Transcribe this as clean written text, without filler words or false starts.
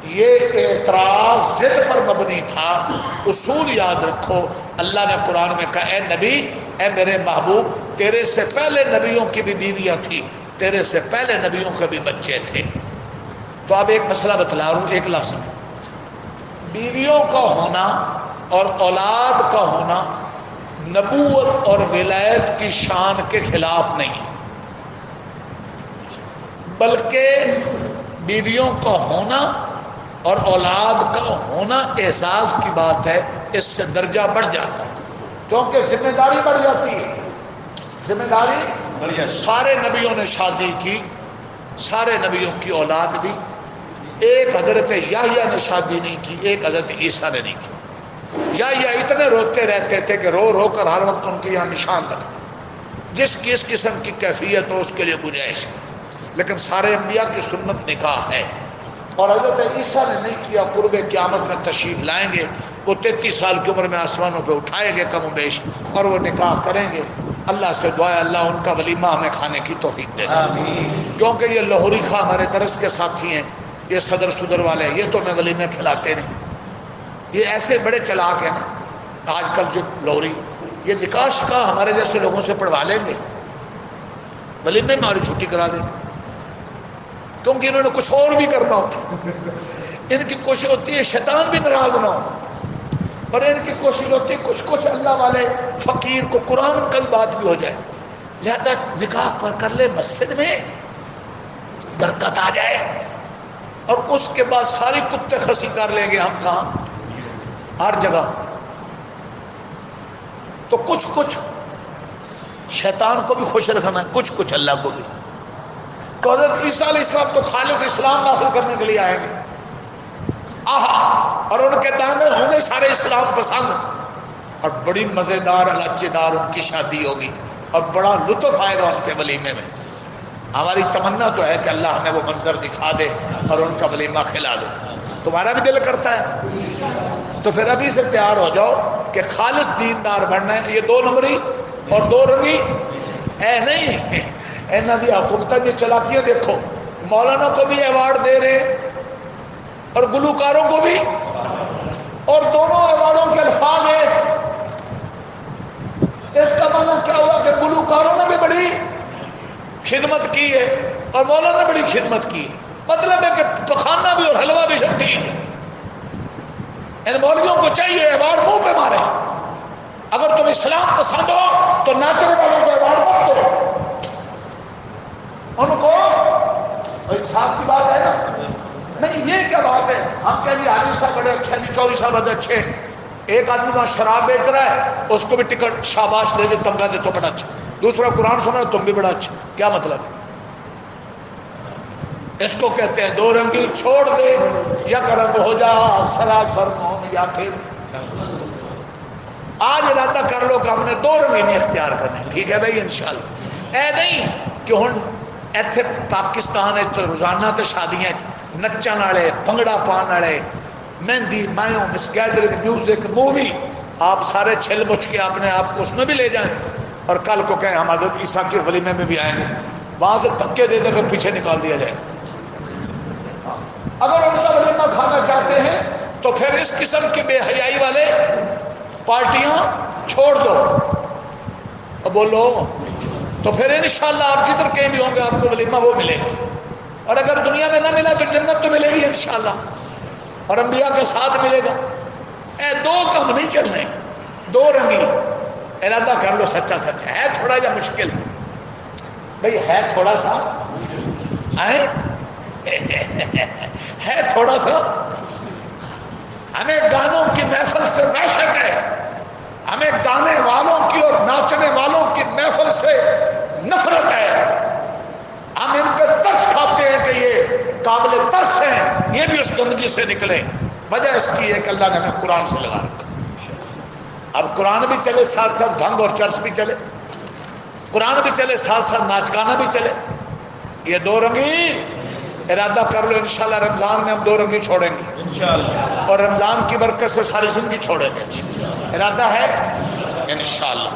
یہ اعتراض ضد پر مبنی تھا. اصول یاد رکھو. اللہ نے قرآن میں کہا اے نبی، اے میرے محبوب، تیرے سے پہلے نبیوں کی بھی بیویاں تھیں، تیرے سے پہلے نبیوں کے بھی بچے تھے. تو اب ایک مسئلہ بتلا رہا ہوں، ایک لفظ میں. بیویوں کا ہونا اور اولاد کا ہونا نبوت اور ولایت کی شان کے خلاف نہیں، بلکہ بیویوں کا ہونا اور اولاد کا ہونا اعزاز کی بات ہے. اس سے درجہ بڑھ جاتا ہے کیونکہ ذمہ داری بڑھ جاتی ہے. ذمہ داری، سارے نبیوں نے شادی کی، سارے نبیوں کی اولاد بھی. ایک حضرت یحییٰ نے شادی نہیں کی، ایک حضرت عیسیٰ نے نہیں کی. یحییٰ اتنے روتے رہتے تھے کہ رو رو کر ہر وقت ان کے یہاں نشان لگتے. جس کی اس قسم کی کیفیت ہو اس کے لیے گنجائش ہے، لیکن سارے انبیاء کی سنت نکاح ہے. اور حضرت عیسیٰ نے نہیں کیا. قرب قیامت میں تشریف لائیں گے، وہ 33 سال کی عمر میں آسمانوں پہ اٹھائے گے کم و بیش، اور وہ نکاح کریں گے. اللہ سے دعا ہے اللہ ان کا ولیمہ ہمیں کھانے کی توفیق دے دے. کیونکہ یہ لاہوری خواہ ہمارے درس کے ساتھی ہیں، یہ صدر صدر والے ہیں، یہ تو ہمیں ولیمے کھلاتے نہیں. یہ ایسے بڑے چلاک ہیں نا آج کل جو لاہوری، یہ نکاح کا ہمارے جیسے لوگوں سے پڑھوا لیں گے، ولیمے میں ہماری چھٹی کرا دیں گے، کیونکہ انہوں نے کچھ اور بھی کرنا ہوتا. ان کی کوشش ہوتی ہے شیطان بھی ناراض نہ ہو، اور ان کی کوشش ہوتی ہے کچھ اللہ والے فقیر کو قرآن کا بات بھی ہو جائے، لہذا نکاح پر کر لے مسجد میں، برکت آ جائے. اور اس کے بعد ساری کتے خسی کر لیں گے ہم کہاں، ہر جگہ. تو کچھ شیطان کو بھی خوش رکھنا ہے، کچھ اللہ کو بھی. تو حضرت عیسیٰ علیہ السلام تو خالص اسلام نافذ کرنے کے لیے آئیں گے، اور ان کے دانے ہوں گے سارے اسلام پسند، اور بڑی مزیدار لچے دار ان کی شادی ہوگی، اور بڑا لطف آئے گا ان کے ولیمے میں. ہماری تمنا تو ہے کہ اللہ ہمیں وہ منظر دکھا دے اور ان کا ولیمہ کھلا دے. تمہارا بھی دل کرتا ہے تو پھر ابھی سے تیار ہو جاؤ کہ خالص دیندار بننا ہے. یہ 2 نمبری اور 2 رنگی ہے نہیں. اینا دی حکومتیں یہ چلاکیاں دیکھو، مولانا کو بھی ایوارڈ دے رہے ہیں اور گلوکاروں کو بھی، اور دونوں ایوارڈوں کے الفاظ ہیں. اس کا مطلب کیا ہوا کہ گلوکاروں نے بھی بڑی خدمت کی ہے اور مولانا نے بڑی خدمت کی ہے. مطلب ہے کہ پخانا بھی اور حلوہ بھی سب ٹھیک ہے. ان مولویوں کو چاہیے ایوارڈ منہ پہ مارے. اگر تم اسلام پسند ہو تو ناچنے والوں کو ایوارڈ مت دو، ان کو انصاف کی بات ہے نا. نہیں یہ کیا بات ہے، ہم کہیں حاجی صاحب بڑے اچھے ہیں، چودھری صاحب بڑے اچھے ہیں. ایک آدمی وہاں شراب بیچ رہا ہے، اس کو بھی ٹکٹ شاباش دے دے، تمغہ دے تو بڑا اچھا. دوسرا قرآن سنا تم بھی بڑا اچھا. کیا مطلب ہے؟ اس کو کہتے ہیں 2 رنگی. چھوڑ دے، یک رنگ ہو جا سراسر موم، یا پھر آج ارادہ کر لو کہ ہم نے 2 رنگی نہیں اختیار کرنے. ٹھیک ہے بھائی انشاءاللہ. اے نہیں کہ ہن ایتھے پاکستان روزانہ تے شادیاں نچن والے، بھنگڑا پان والے، مہندی مایوں مسکیدر میوزک مووی، آپ سارے چھل مچ کے اپنے آپ کو اس میں بھی لے جائیں اور کل کو کہیں ہم حضرت عیسیٰ کے ولیمے میں بھی آئیں گے. وہاں سے دھکے دے دے کر پیچھے نکال دیا جائے. اگر ان کا ولیمہ کھانا چاہتے ہیں تو پھر اس قسم کی بے حیائی والے پارٹیاں چھوڑ دو اور بولو. تو پھر انشاءاللہ آپ جدھر کہیں بھی ہوں گے آپ کو ولیمہ وہ ملے گا. اور اگر دنیا میں نہ ملا تو جنت تو ملے گی انشاءاللہ، اور انبیاء کے ساتھ ملے گا. اے 2 کام نہیں چلنے، 2 رنگی. ارادہ کر لو سچا سچا. ہے تھوڑا یا مشکل بھئی، ہے تھوڑا سا ہے تھوڑا سا. ہمیں گانوں کی محفل سے وحشت ہے، ہمیں گانے والوں کی اور ناچنے والوں کی محفل سے نفرت ہے. ہم ان پہ ترس کھاتے ہیں کہ یہ قابل ترس ہیں، یہ بھی اس گندگی سے نکلے. وجہ اس کی ہے کہ اللہ نے ہمیں قرآن سے لگا رکھا. اب قرآن بھی چلے ساتھ ساتھ بھنگ اور چرس بھی چلے، قرآن بھی چلے ساتھ ساتھ ناچ گانا بھی چلے. یہ 2 رنگی ارادہ کر لو انشاءاللہ رمضان میں ہم 2 رنگی چھوڑیں گے انشاءاللہ، اور رمضان کی برکت سے ساری زندگی چھوڑیں گے. ارادہ ہے انشاءاللہ.